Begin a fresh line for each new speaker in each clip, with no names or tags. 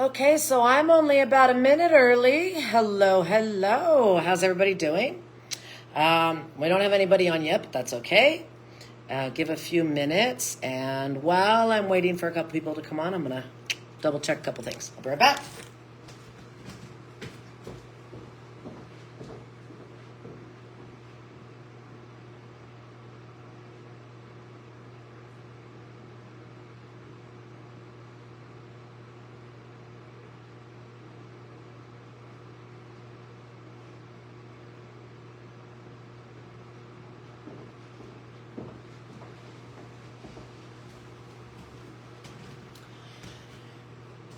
Okay, so I'm only about a minute early. Hello, hello. How's everybody doing? We don't have anybody on yet, but that's okay. Give a few minutes, and while I'm waiting for a couple people to come on, I'm going to double check a couple things. I'll be right back.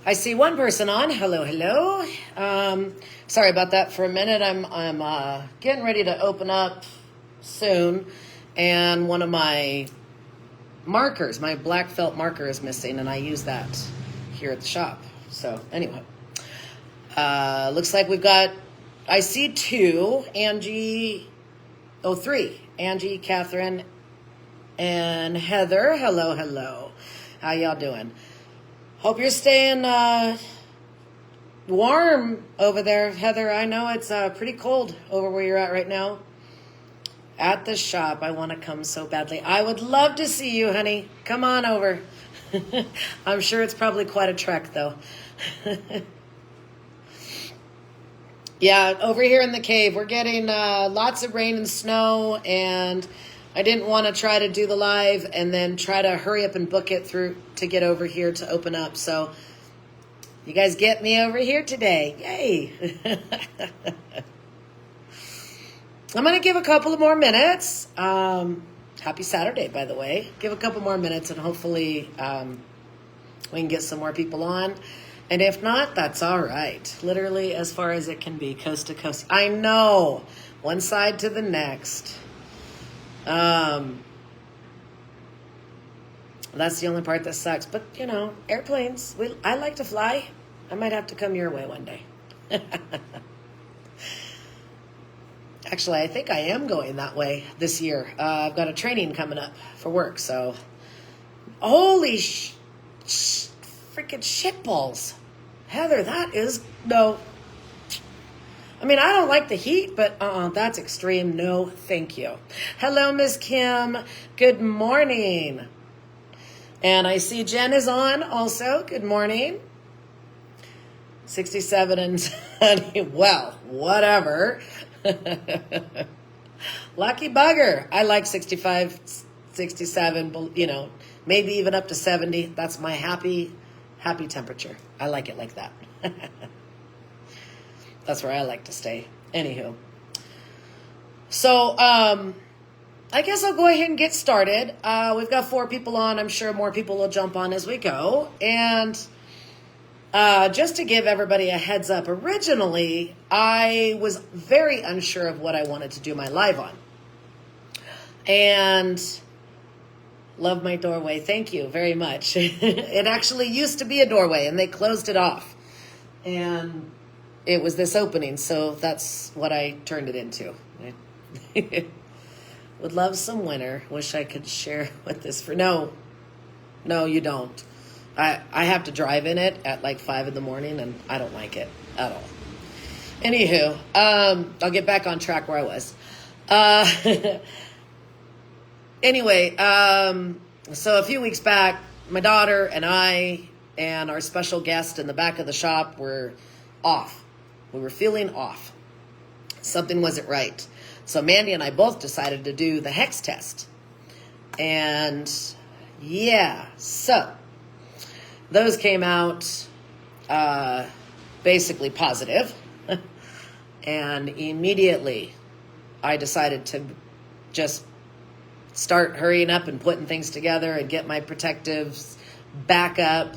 I see one person on. Hello, hello. Sorry about that for a minute. I'm getting ready to open up soon, and one of my markers, my black felt marker, is missing, and I use that here at the shop. So anyway, looks like we've got. I see two. Three. Angie, Catherine, and Heather. Hello, hello. How y'all doing? Hope you're staying warm over there, Heather. I know it's pretty cold over where you're at right now. At the shop, I want to come so badly. I would love to see you, honey. Come on over. I'm sure it's probably quite a trek, though. Yeah, over here in the cave, we're getting lots of rain and snow, and I didn't want to try to do the live and then try to hurry up and book it through to get over here to open up. So you guys get me over here today. Yay. I'm going to give a couple of more minutes. Happy Saturday, by the way. Give a couple more minutes and hopefully we can get some more people on. And if not, that's all right. Literally as far as it can be, coast to coast. I know. One side to the next. That's the only part that sucks. But, you know, airplanes, I like to fly. I might have to come your way one day. Actually, I think I am going that way this year. I've got a training coming up for work, so. Holy freaking shitballs. Heather, that is, no. I mean, I don't like the heat, but that's extreme. No, thank you. Hello, Miss Kim. Good morning. And I see Jen is on also. Good morning. 67 and sunny. Well, whatever. Lucky bugger. I like 65, 67, you know, maybe even up to 70. That's my happy temperature. I like it like that. That's where I like to stay. Anywho. So, I guess I'll go ahead and get started. We've got 4 people on. I'm sure more people will jump on as we go. And just to give everybody a heads up, originally, I was very unsure of what I wanted to do my live on. And love my doorway. Thank you very much. It actually used to be a doorway, and they closed it off. And it was this opening, so that's what I turned it into. Would love some winter. Wish I could share with this for... No, you don't. I have to drive in it at like 5 in the morning, and I don't like it at all. Anywho, I'll get back on track where I was. Anyway, so a few weeks back, my daughter and I and our special guest in the back of the shop were off. We were feeling off. Something wasn't right. So Mandy and I both decided to do the hex test. And yeah, so those came out basically positive. And immediately I decided to just start hurrying up and putting things together and get my protectives back up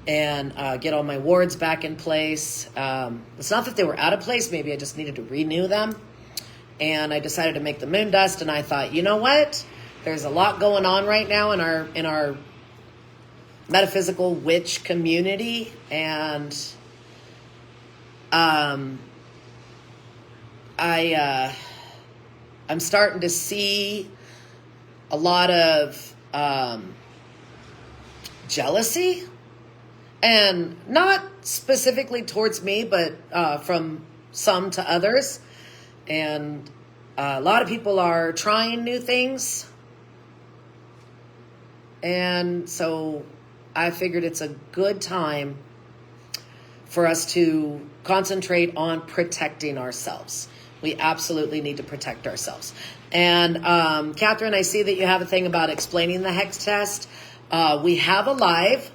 and get all my wards back in place. It's not that they were out of place. Maybe I just needed to renew them. And I decided to make the moon dust. And I thought, you know what? There's a lot going on right now in our metaphysical witch community. And I'm starting to see a lot of jealousy And not specifically towards me, but from some to others. And a lot of people are trying new things. And so I figured it's a good time for us to concentrate on protecting ourselves. We absolutely need to protect ourselves. And Catherine, I see that you have a thing about explaining the hex test. We have a live.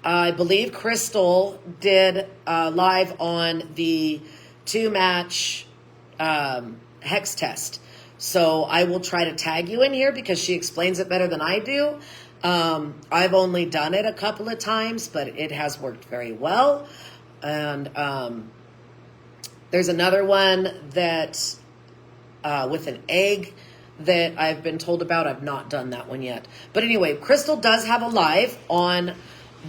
I believe Crystal did live on the 2-match hex test. So I will try to tag you in here because she explains it better than I do. I've only done it a couple of times, but it has worked very well. And there's another one that with an egg that I've been told about. I've not done that one yet. But anyway, Crystal does have a live on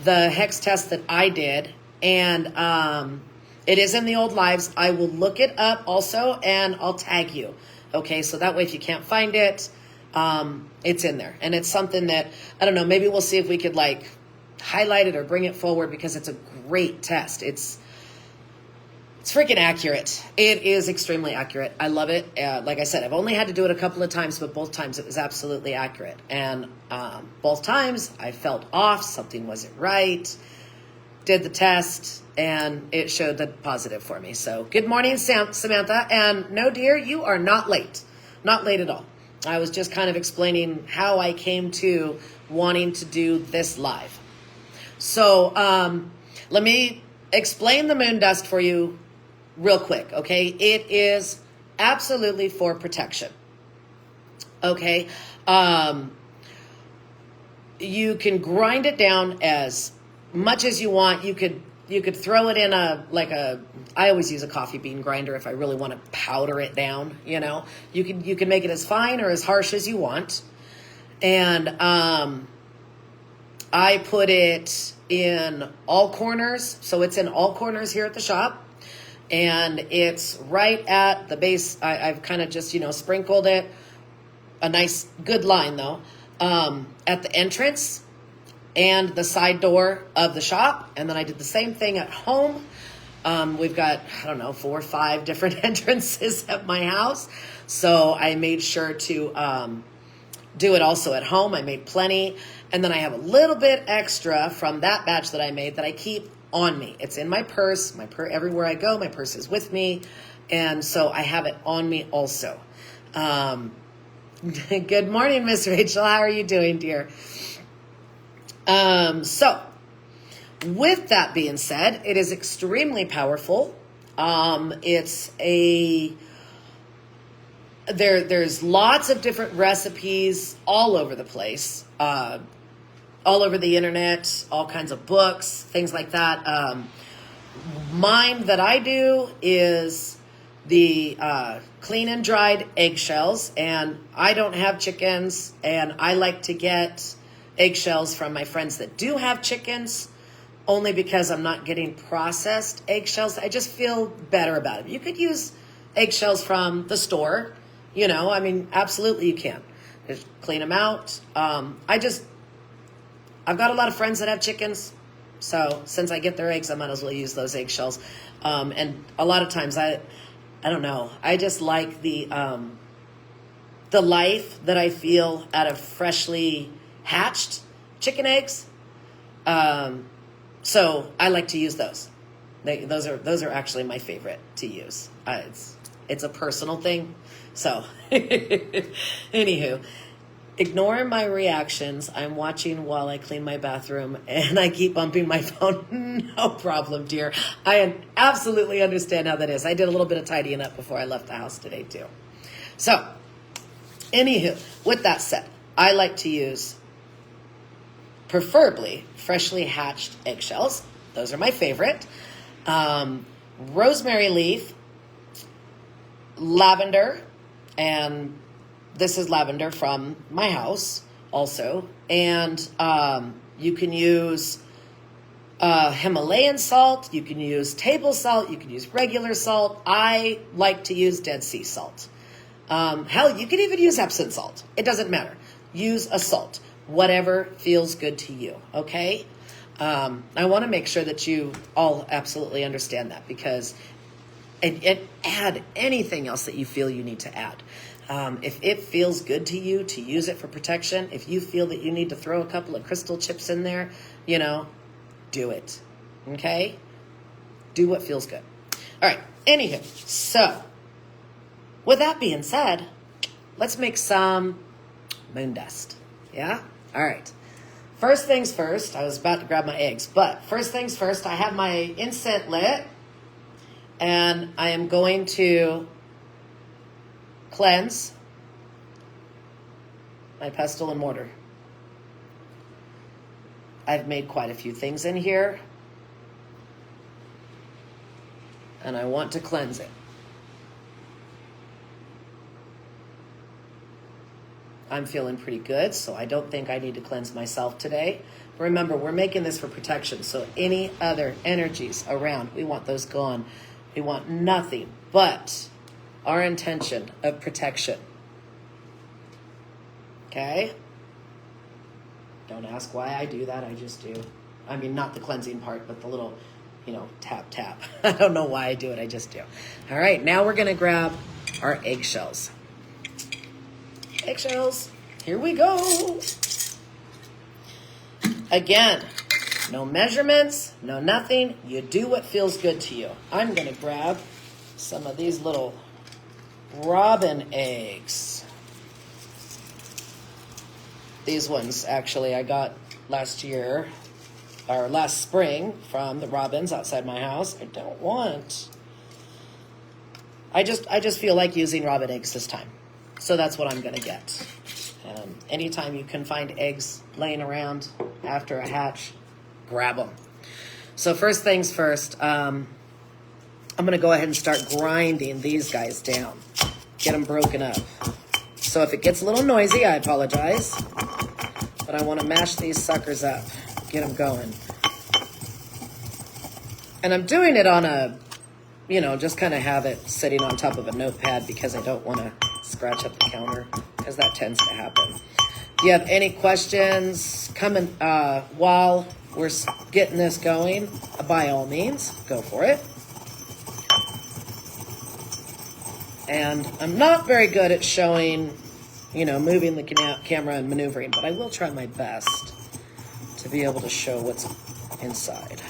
the hex test that I did. And it is in the old lives. I will look it up also, and I'll tag you. Okay, so that way if you can't find it, it's in there. And it's something that, I don't know, maybe we'll see if we could like highlight it or bring it forward because it's a great test. It's freaking accurate. It is extremely accurate. I love it. Like I said, I've only had to do it a couple of times, but both times it was absolutely accurate. And both times I felt off. Something wasn't right. Did the test, and it showed the positive for me. So good morning, Samantha. And no, dear, you are not late. Not late at all. I was just kind of explaining how I came to wanting to do this live. So let me explain the moon dust for you real quick, okay? It is absolutely for protection, okay? You can grind it down as much as you want. You could throw it in I always use a coffee bean grinder if I really want to powder it down, you know. You can make it as fine or as harsh as you want. And I put it in all corners. So it's in all corners here at the shop. And it's right at the base. I've kind of just, sprinkled it. A nice, good line, though. At the entrance and the side door of the shop. And then I did the same thing at home. We've got, 4 or 5 different entrances at my house. So I made sure to do it also at home. I made plenty. And then I have a little bit extra from that batch that I made that I keep on me. It's in my purse. Everywhere I go, my purse is with me. And so I have it on me also. Good morning, Miss Rachel. How are you doing, dear? So with that being said, it is extremely powerful. There's lots of different recipes all over the place, all over the internet, all kinds of books, things like that. Mine that I do is the clean and dried eggshells, and I don't have chickens, and I like to get eggshells from my friends that do have chickens, only because I'm not getting processed eggshells. I just feel better about it. You could use eggshells from the store, absolutely you can. Just clean them out. I've got a lot of friends that have chickens, so since I get their eggs, I might as well use those eggshells. And a lot of times, I don't know, I just like the life that I feel out of freshly hatched chicken eggs. So I like to use those. Those are actually my favorite to use. It's a personal thing. So anywho, ignore my reactions. I'm watching while I clean my bathroom, and I keep bumping my phone. No problem, dear. I absolutely understand how that is. I did a little bit of tidying up before I left the house today, too. So, anywho, with that said, I like to use, preferably, freshly hatched eggshells. Those are my favorite. Rosemary leaf, lavender, and this is lavender from my house also. And you can use Himalayan salt. You can use table salt. You can use regular salt. I like to use Dead Sea salt. Hell, you can even use Epsom salt. It doesn't matter. Use a salt. Whatever feels good to you, okay? I want to make sure that you all absolutely understand that, because and add anything else that you feel you need to add. If it feels good to you to use it for protection, if you feel that you need to throw a couple of crystal chips in there, do it. Okay? Do what feels good. All right. Anywho, so with that being said, let's make some moon dust. Yeah? All right. First things first, I was about to grab my eggs, but first things first, I have my incense lit, and I am going to cleanse my pestle and mortar. I've made quite a few things in here, and I want to cleanse it. I'm feeling pretty good, so I don't think I need to cleanse myself today. Remember, we're making this for protection, so any other energies around, we want those gone. We want nothing but our intention of protection. Okay? Don't ask why I do that, I just do. I mean, not the cleansing part, but the little, tap, tap. I don't know why I do it, I just do. All right, now we're gonna grab our eggshells. Eggshells, here we go. Again, no measurements, no nothing. You do what feels good to you. I'm gonna grab some of these little robin eggs. These ones, actually, I got last spring from the robins outside my house. I just feel like using robin eggs this time. So that's what I'm going to get. Anytime you can find eggs laying around after a hatch, grab them. So first things first, I'm going to go ahead and start grinding these guys down. Get them broken up. So if it gets a little noisy, I apologize. But I want to mash these suckers up. Get them going. And I'm doing it on a, just kind of have it sitting on top of a notepad because I don't want to scratch up the counter, because that tends to happen. If you have any questions coming while we're getting this going, by all means, go for it. And I'm not very good at showing, moving the camera and maneuvering, but I will try my best to be able to show what's inside.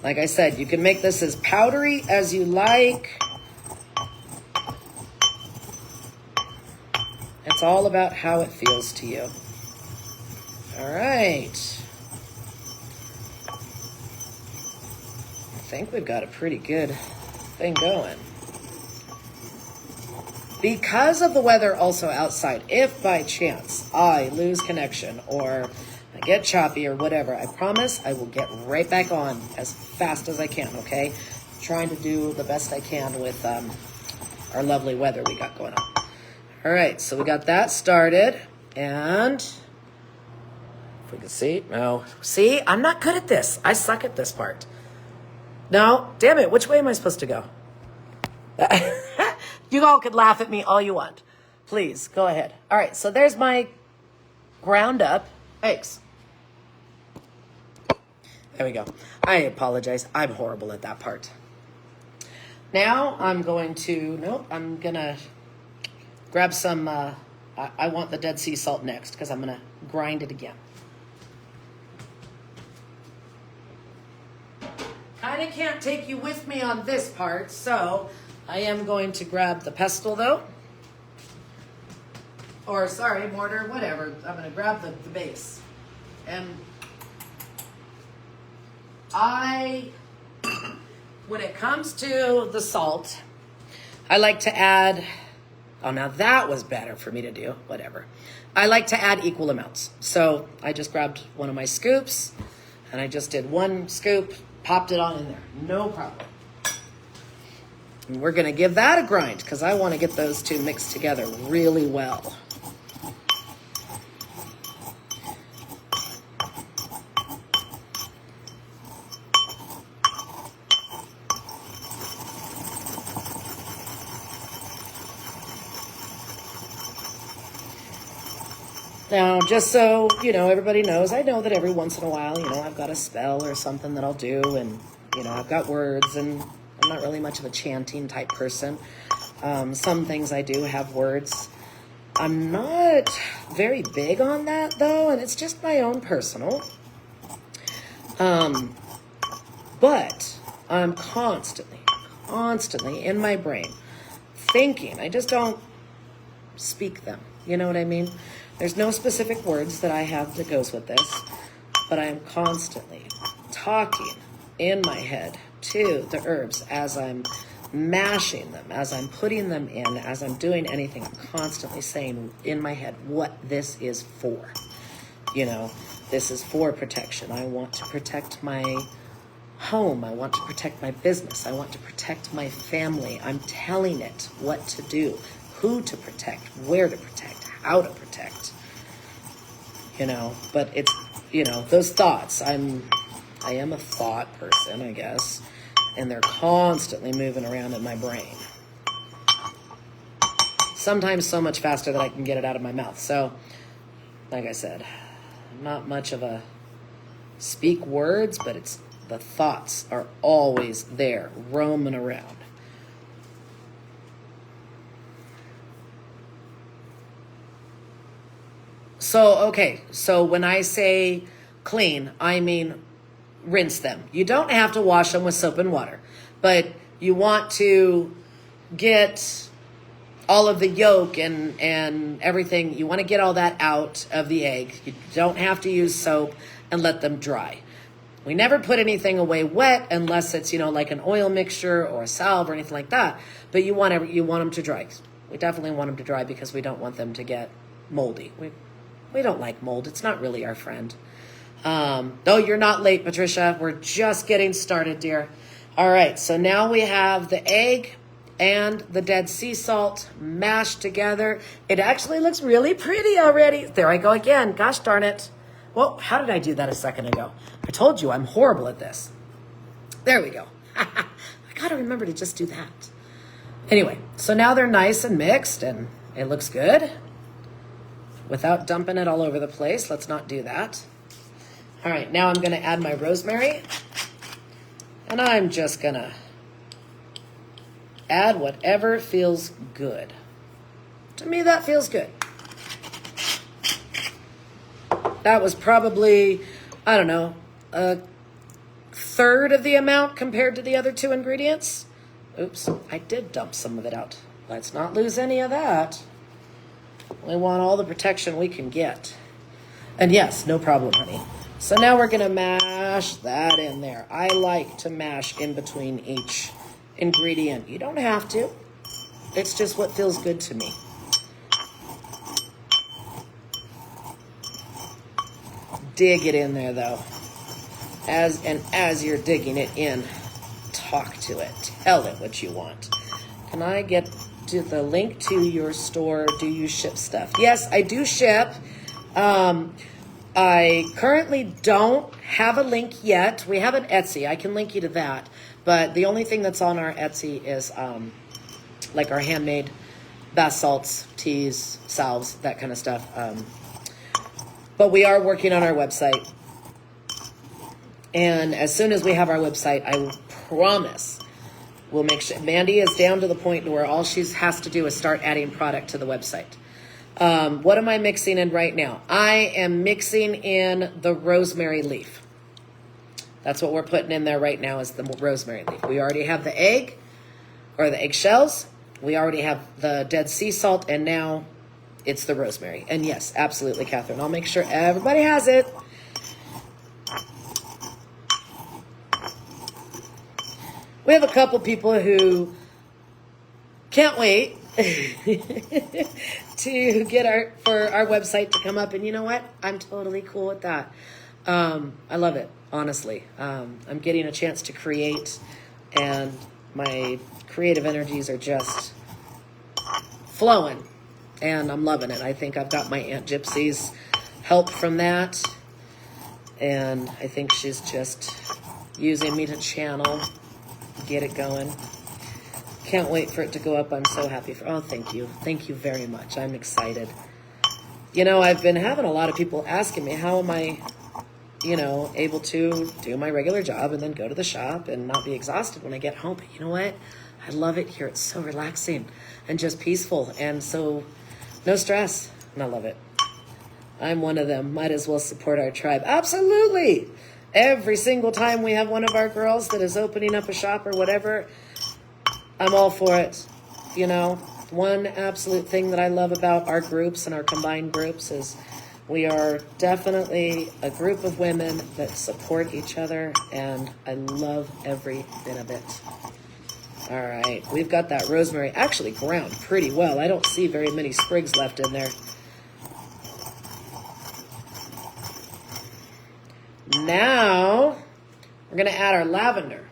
Like I said, you can make this as powdery as you like. It's all about how it feels to you. All right. I think we've got a pretty good thing going. Because of the weather also outside, if by chance I lose connection or I get choppy or whatever, I promise I will get right back on as fast as I can, okay? Trying to do the best I can with our lovely weather we got going on. All right, so we got that started, and if we can see, no. See, I'm not good at this. I suck at this part. No, damn it, which way am I supposed to go? You all could laugh at me all you want. Please, go ahead. All right, so there's my ground up eggs. There we go. I apologize. I'm horrible at that part. Now I'm going to grab some, I want the Dead Sea salt next because I'm going to grind it again. Kind of can't take you with me on this part, so I am going to grab the pestle though. Or sorry, mortar, whatever. I'm going to grab the base. And when it comes to the salt, I like to add, oh, now that was better for me to do, whatever. I like to add equal amounts. So I just grabbed one of my scoops and I just did one scoop, popped it on in there, no problem. And we're gonna give that a grind because I wanna get those two mixed together really well. Now, just so, everybody knows, I know that every once in a while, I've got a spell or something that I'll do, and, I've got words, and I'm not really much of a chanting type person. Some things I do have words. I'm not very big on that, though, and it's just my own personal. But I'm constantly in my brain thinking. I just don't speak them. You know what I mean? There's no specific words that I have that goes with this, but I am constantly talking in my head to the herbs as I'm mashing them, as I'm putting them in, as I'm doing anything. I'm constantly saying in my head what this is for. This is for protection. I want to protect my home. I want to protect my business. I want to protect my family. I'm telling it what to do, who to protect, where to protect, how to protect. But it's, those thoughts. I am a thought person, I guess, and they're constantly moving around in my brain. Sometimes so much faster that I can get it out of my mouth. So, like I said, I'm not much of a speak words, but the thoughts are always there, roaming around. So when I say clean, I mean rinse them. You don't have to wash them with soap and water, but you want to get all of the yolk and everything. You want to get all that out of the egg. You don't have to use soap and let them dry. We never put anything away wet unless it's, like an oil mixture or a salve or anything like that. But you want them to dry. We definitely want them to dry because we don't want them to get moldy. We don't like mold. It's not really our friend. Oh, you're not late, Patricia. We're just getting started, dear. All right, so now we have the egg and the dead sea salt mashed together. It actually looks really pretty already. There I go again. Gosh darn it. Well, how did I do that a second ago? I told you I'm horrible at this. There we go. I got to remember to just do that. Anyway, so now they're nice and mixed, and it looks good. Without dumping it all over the place. Let's not do that. All right, now I'm going to add my rosemary. And I'm just going to add whatever feels good. To me, that feels good. That was probably, I don't know, a third of the amount compared to the other two ingredients. Oops, I did dump some of it out. Let's not lose any of that. We want all the protection we can get. And yes, no problem, honey. So now we're going to mash that in there. I like to mash in between each ingredient. You don't have to. It's just what feels good to me. Dig it in there, though. As you're digging it in, talk to it. Tell it what you want. Can I get to the link to your store? Do you ship stuff? Yes, I do ship. I currently don't have a link yet. We have an Etsy. I can link you to that. But the only thing that's on our Etsy is like our handmade bath salts, teas, salves, that kind of stuff. But we are working on our website. And as soon as we have our website, I will promise we'll make sure. Mandy is down to the point where all she has to do is start adding product to the website. What am I mixing in right now? I am mixing in the rosemary leaf. That's what we're putting in there right now is the rosemary leaf. We already have the egg or the eggshells. We already have the dead sea salt, and now it's the rosemary. And yes, absolutely, Catherine. I'll make sure everybody has it. We have a couple people who can't wait to get our website to come up, and you know what? I'm totally cool with that. I love it, honestly. I'm getting a chance to create, and my creative energies are just flowing, and I'm loving it. I think I've got my Aunt Gypsy's help from that, and I think she's just using me to channel, get it going. Can't wait for it to go up. I'm so happy oh, thank you. Thank you very much. I'm excited. You know, I've been having a lot of people asking me, how am I, you know, able to do my regular job and then go to the shop and not be exhausted when I get home? But you know what? I love it here. It's so relaxing and just peaceful. And so no stress. And I love it. I'm one of them. Might as well support our tribe. Absolutely. Every single time we have one of our girls that is opening up a shop or whatever, I'm all for it. You know, one absolute thing that I love about our groups and our combined groups is we are definitely a group of women that support each other, and I love every bit of it. All right, we've got that rosemary actually ground pretty well. I don't see very many sprigs left in there. Now, we're going to add our lavender.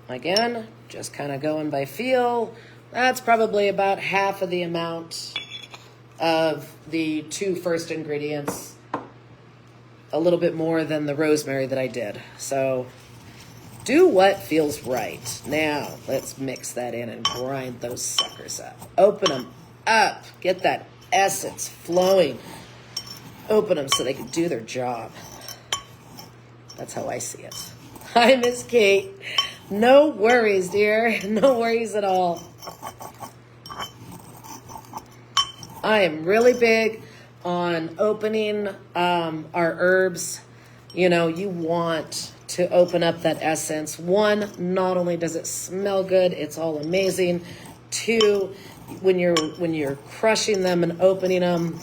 Again, just kind of going by feel. That's probably about half of the amount of the 2 first ingredients. A little bit more than the rosemary that I did. So do what feels right. Now, let's mix that in and grind those suckers up. Open them up. Get that essence flowing. Open them so they can do their job. That's how I see it. Hi, Miss Kate. No worries, dear. No worries at all. I am really big on opening our herbs. You know, you want to open up that essence. 1, not only does it smell good, it's all amazing. 2, when you're crushing them and opening them,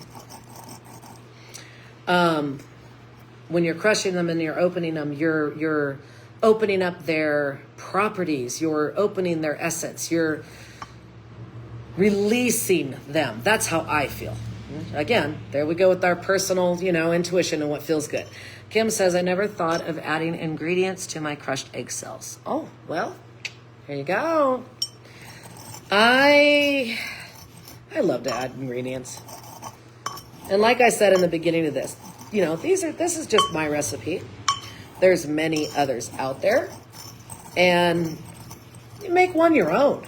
when you're crushing them and you're opening them, you're opening up their properties. You're opening their essence. You're releasing them. That's how I feel. Again, there we go with our personal, you know, intuition and what feels good. Kim says, I never thought of adding ingredients to my crushed egg cells. Oh, well, here you go. I love to add ingredients. And like I said in the beginning of this, you know, this is just my recipe. There's many others out there. And you make one your own.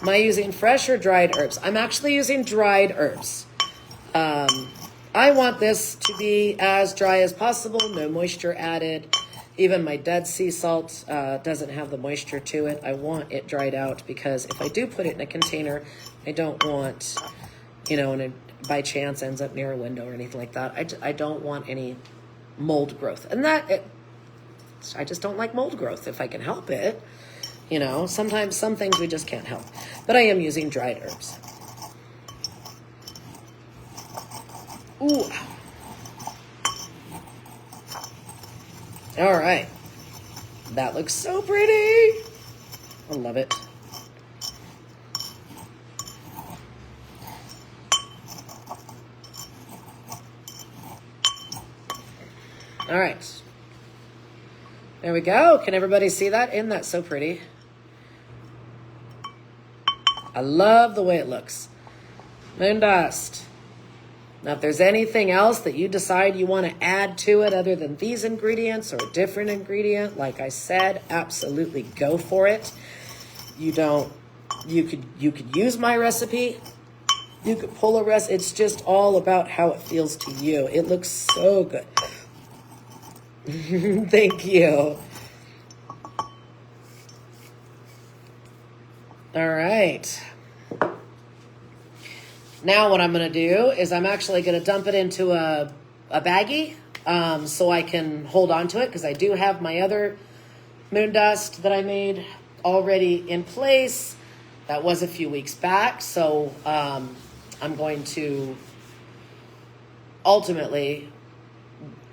Am I using fresh or dried herbs? I'm actually using dried herbs. I want this to be as dry as possible, no moisture added. Even my Dead Sea salt doesn't have the moisture to it. I want it dried out because if I do put it in a container, I don't want, you know, and it by chance ends up near a window or anything like that. I don't want any mold growth. And I just don't like mold growth if I can help it. You know, sometimes some things we just can't help. But I am using dried herbs. Ooh. All right. That looks so pretty. I love it. All right. There we go. Can everybody see that? Isn't that so pretty? I love the way it looks. Moon dust. Now, if there's anything else that you decide you want to add to it other than these ingredients or a different ingredient, like I said, absolutely go for it. You could use my recipe. You could pull a recipe. It's just all about how it feels to you. It looks so good. Thank you. All right. Now what I'm going to do is I'm actually going to dump it into a baggie so I can hold on to it because I do have my other moon dust that I made already in place. That was a few weeks back. So I'm going to ultimately,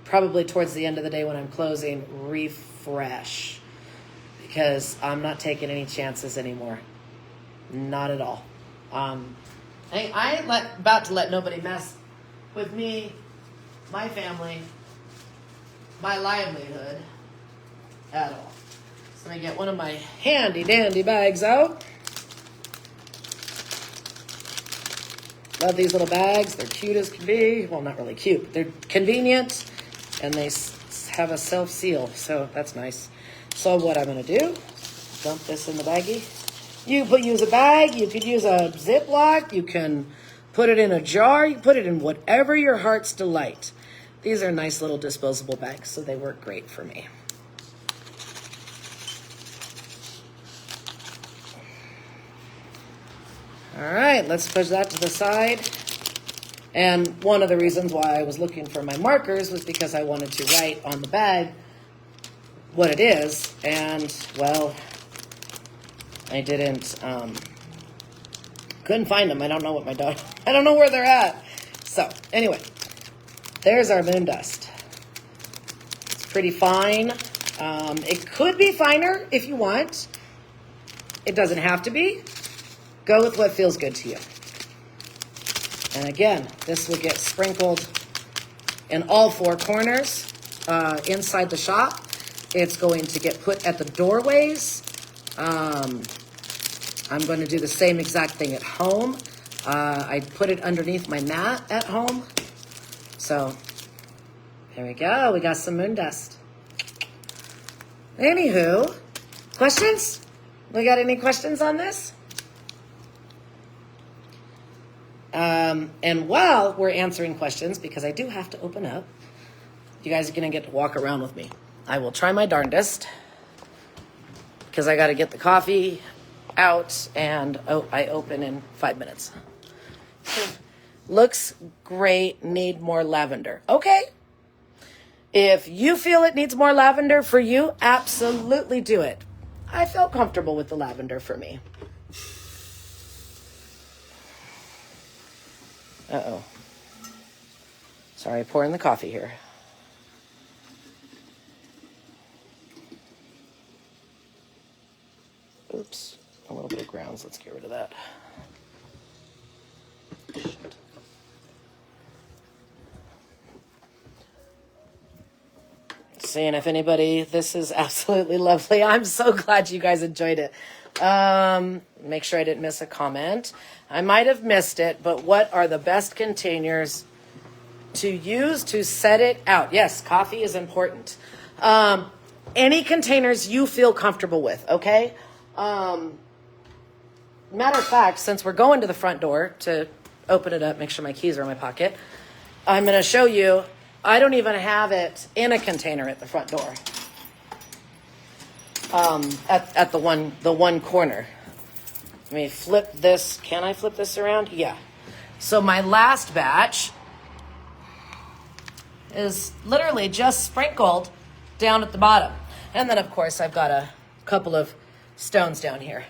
probably towards the end of the day when I'm closing, refresh because I'm not taking any chances anymore. Not at all. I ain't about to let nobody mess with me, my family, my livelihood at all. So let me get one of my handy dandy bags out. Love these little bags. They're cute as can be. Well, not really cute, but they're convenient and they have a self-seal, so that's nice. So what I'm going to do, dump this in the baggie. You could use a bag, you could use a Ziploc, you can put it in a jar, you can put it in whatever your heart's delight. These are nice little disposable bags, so they work great for me. All right, let's push that to the side. And one of the reasons why I was looking for my markers was because I wanted to write on the bag what it is, and, well, I didn't, couldn't find them. I don't know what I don't know where they're at. So, anyway, there's our moon dust. It's pretty fine. It could be finer if you want. It doesn't have to be. Go with what feels good to you. And again, this will get sprinkled in all four corners inside the shop. It's going to get put at the doorways. I'm going to do the same exact thing at home. I put it underneath my mat at home. So, there we go. We got some moon dust. Anywho, questions? We got any questions on this? And while we're answering questions, because I do have to open up, you guys are going to get to walk around with me. I will try my darndest, because I got to get the coffee out, and I open in 5 minutes. Looks great, need more lavender. Okay. If you feel it needs more lavender for you, absolutely do it. I felt comfortable with the lavender for me. Uh-oh. Sorry, pouring the coffee here. Oops, a little bit of grounds. Let's get rid of that. Shit. Seeing if anybody, this is absolutely lovely. I'm so glad you guys enjoyed it. Make sure I didn't miss a comment. I might have missed it, but what are the best containers to use to set it out? Yes, coffee is important. Any containers you feel comfortable with, okay? Matter of fact, since we're going to the front door to open it up, make sure my keys are in my pocket, I'm going to show you, I don't even have it in a container at the front door. At the one corner. Let me flip this. Can I flip this around? Yeah. So my last batch is literally just sprinkled down at the bottom. And then, of course, I've got a couple of stones down here.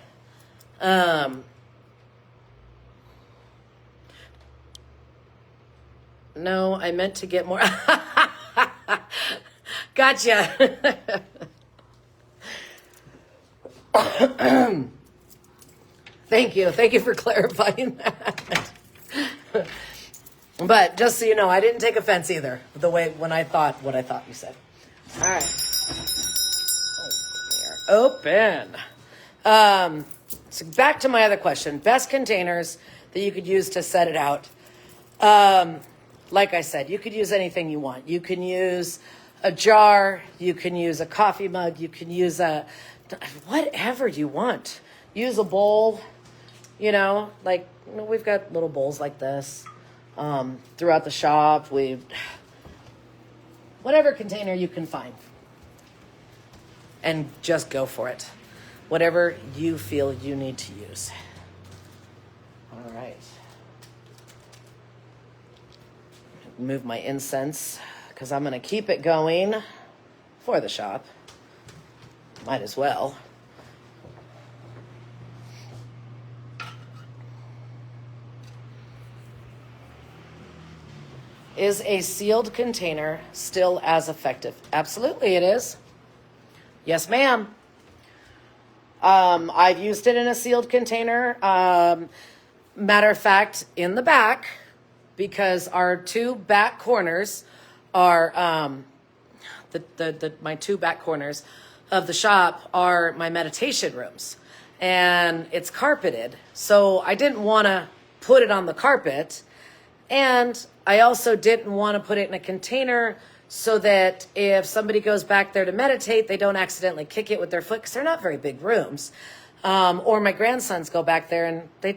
No, I meant to get more. Gotcha. Thank you for clarifying that. But just so you know, I didn't take offense either when I thought what I thought you said. All right. Oh, we are open. So back to my other question. Best containers that you could use to set it out. Like I said, you could use anything you want. You can use a jar. You can use a coffee mug. You can use whatever you want. Use a bowl. Like we've got little bowls like this throughout the shop. Whatever container you can find. And just go for it. Whatever you feel you need to use. All right. Move my incense because I'm going to keep it going for the shop. Might as well. Is a sealed container still as effective? Absolutely it is. Yes, ma'am. I've used it in a sealed container. Matter of fact, in the back, because our two back corners are, my two back corners of the shop are my meditation rooms. And it's carpeted. So I didn't want to put it on the carpet. And I also didn't want to put it in a container so that if somebody goes back there to meditate, they don't accidentally kick it with their foot, because they're not very big rooms. Or my grandsons go back there, and they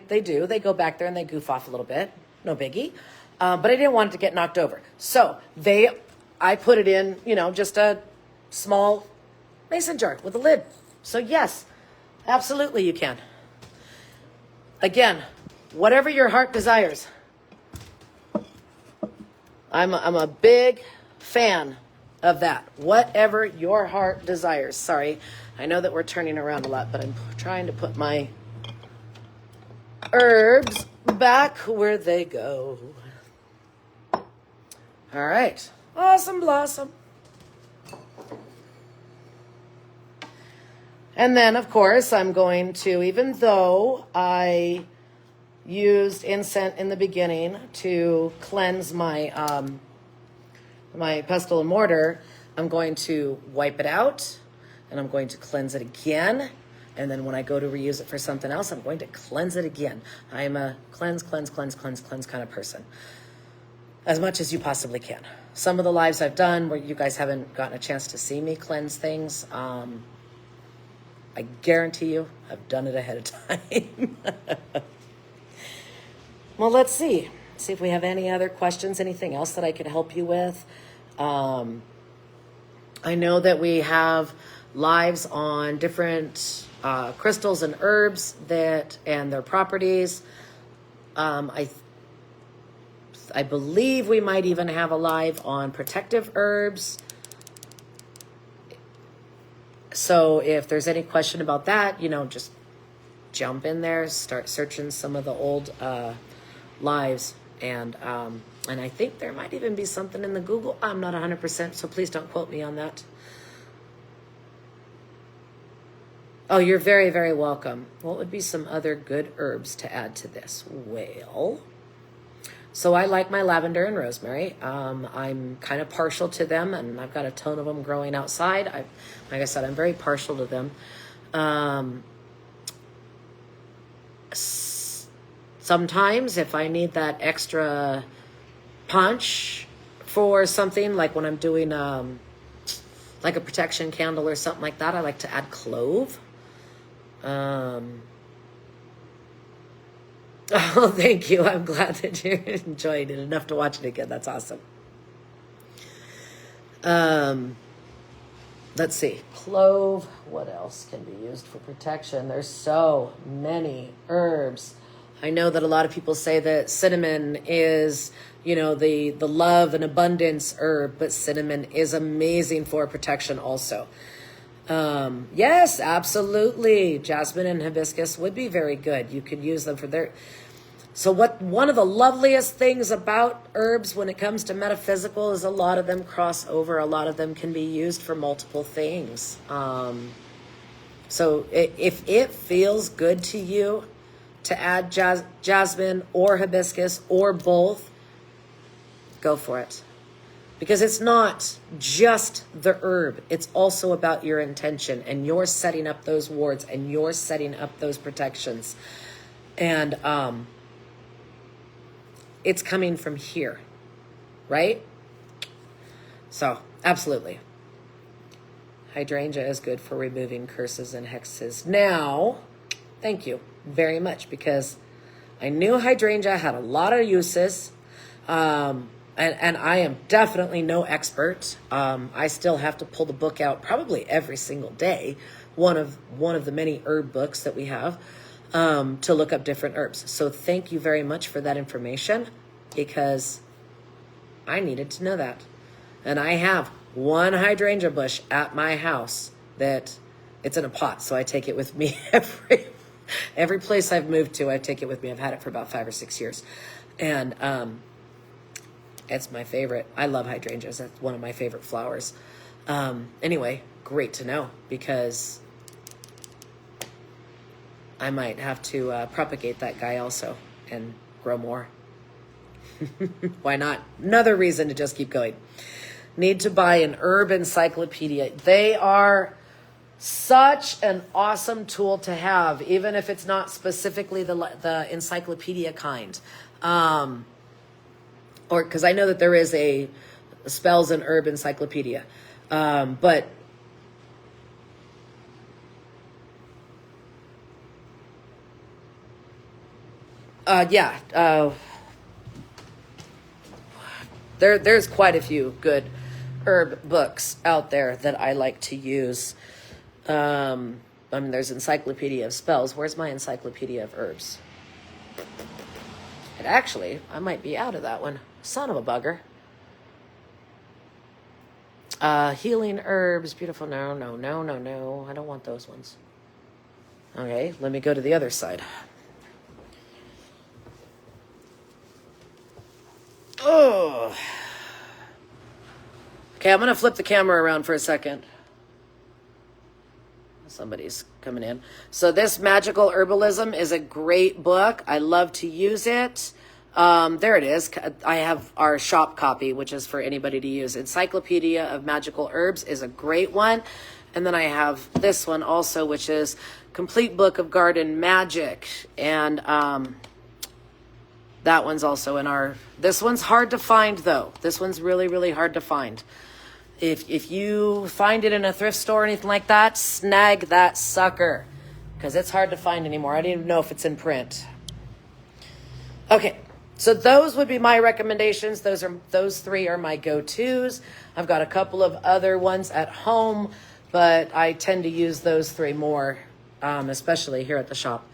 go back there and they goof off a little bit. No biggie. But I didn't want it to get knocked over. So I put it in, just a small mason jar with a lid. So yes, absolutely you can. Again, whatever your heart desires. I'm a big fan of that. Whatever your heart desires. Sorry, I know that we're turning around a lot, but I'm trying to put my herbs back where they go. All right. Awesome blossom. And then, of course, I'm going to, even though I used incense in the beginning to cleanse my my pestle and mortar, I'm going to wipe it out, and I'm going to cleanse it again. And then when I go to reuse it for something else, I'm going to cleanse it again. I am a cleanse kind of person. As much as you possibly can. Some of the lives I've done where you guys haven't gotten a chance to see me cleanse things, I guarantee you I've done it ahead of time. Well, let's see. See if we have any other questions, anything else that I could help you with. I know that we have lives on different crystals and herbs and their properties. I believe we might even have a live on protective herbs. So if there's any question about that, just jump in there, start searching some of the old lives. And I think there might even be something in the Google. I'm not 100%, so please don't quote me on that. Oh, you're very, very welcome. What would be some other good herbs to add to this? Well, so I like my lavender and rosemary. I'm kind of partial to them, and I've got a ton of them growing outside. Like I said, I'm very partial to them. Sometimes if I need that extra punch for something, like when I'm doing like a protection candle or something like that, I like to add clove. Oh, thank you. I'm glad that you enjoyed it enough to watch it again. That's awesome. Let's see. Clove. What else can be used for protection? There's so many herbs. I know that a lot of people say that cinnamon is, the love and abundance herb, but cinnamon is amazing for protection also. Yes, absolutely. Jasmine and hibiscus would be very good. You could use them for their... So one of the loveliest things about herbs when it comes to metaphysical is a lot of them cross over. A lot of them can be used for multiple things. So if it feels good to you to add jasmine or hibiscus or both, go for it. Because it's not just the herb. It's also about your intention, and you're setting up those wards, and you're setting up those protections. And it's coming from here, right? So, absolutely. Hydrangea is good for removing curses and hexes. Now, thank you very much, because I knew hydrangea had a lot of uses. And I am definitely no expert. I still have to pull the book out probably every single day, one of the many herb books that we have, to look up different herbs. So thank you very much for that information, because I needed to know that. And I have one hydrangea bush at my house that it's in a pot, so I take it with me every place I've moved to. I take it with me. I've had it for about 5 or 6 years, and it's my favorite. I love hydrangeas. That's one of my favorite flowers. Anyway, great to know, because I might have to propagate that guy also and grow more. Why not? Another reason to just keep going. Need to buy an herb encyclopedia. They are such an awesome tool to have, even if it's not specifically the encyclopedia kind. Or because I know that there is spells and herb encyclopedia. But there's quite a few good herb books out there that I like to use. There's Encyclopedia of Spells. Where's my Encyclopedia of Herbs? And actually, I might be out of that one. Son of a bugger. Healing herbs, beautiful. No. I don't want those ones. Okay, let me go to the other side. Oh. Okay, I'm going to flip the camera around for a second. Somebody's coming in. So this Magical Herbalism is a great book. I love to use it. There it is. I have our shop copy, which is for anybody to use. Encyclopedia of Magical Herbs is a great one. And then I have this one also, which is Complete Book of Garden Magic. And that one's also in our... This one's hard to find, though. This one's really, really hard to find. If you find it in a thrift store or anything like that, snag that sucker. Because it's hard to find anymore. I don't even know if it's in print. Okay. So those would be my recommendations. Those three are my go-tos. I've got a couple of other ones at home, but I tend to use those three more, especially here at the shop.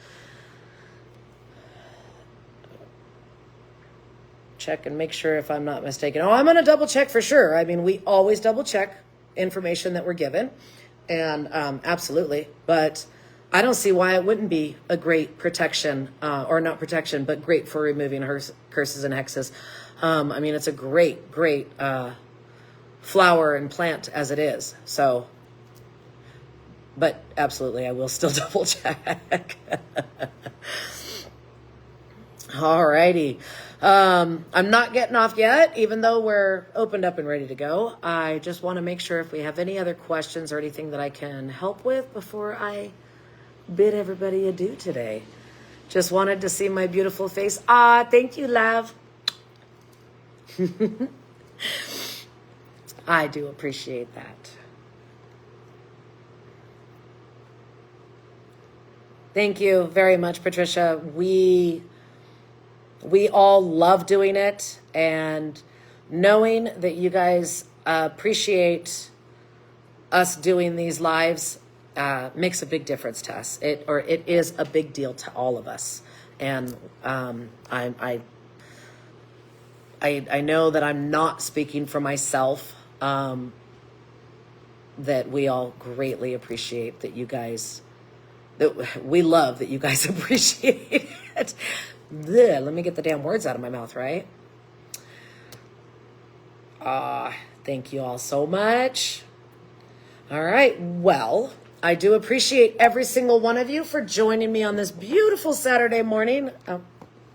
Check and make sure if I'm not mistaken. Oh, I'm going to double check for sure. I mean, we always double check information that we're given, and absolutely. But I don't see why it wouldn't be a great protection, or not protection, but great for removing curses and hexes. I mean, it's a great flower and plant as it is. So, but absolutely, I will still double check. All righty. I'm not getting off yet, even though we're opened up and ready to go. I just want to make sure if we have any other questions or anything that I can help with before I bid everybody adieu today. Just wanted to see my beautiful face. Ah, thank you, love. I do appreciate that. Thank you very much, Patricia. We all love doing it, and knowing that you guys appreciate us doing these lives makes a big difference to us. It is a big deal to all of us. And I know that I'm not speaking for myself, that we all greatly appreciate that you guys, that we love that you guys appreciate it. Blech, let me get the damn words out of my mouth, right? Thank you all so much. All right, well, I do appreciate every single one of you for joining me on this beautiful Saturday morning.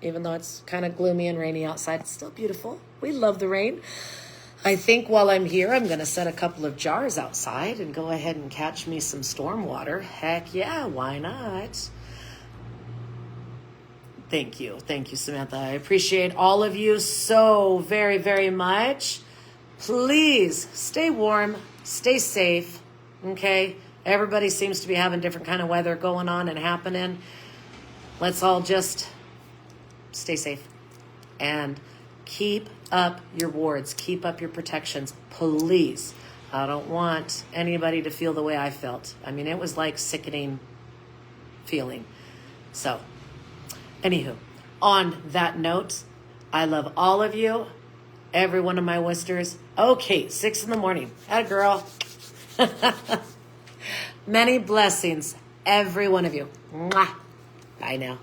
Even though it's kind of gloomy and rainy outside, it's still beautiful. We love the rain. I think while I'm here, I'm going to set a couple of jars outside and go ahead and catch me some storm water. Heck yeah, why not? Thank you. Thank you, Samantha. I appreciate all of you so very, very much. Please stay warm, stay safe, okay? Everybody seems to be having different kind of weather going on and happening. Let's all just stay safe and keep up your wards, keep up your protections, please. I don't want anybody to feel the way I felt. I mean, it was like sickening feeling. So, anywho, on that note, I love all of you, every one of my whisters. Okay, 6 a.m. Atta girl. Many blessings, every one of you. Mwah. Bye now.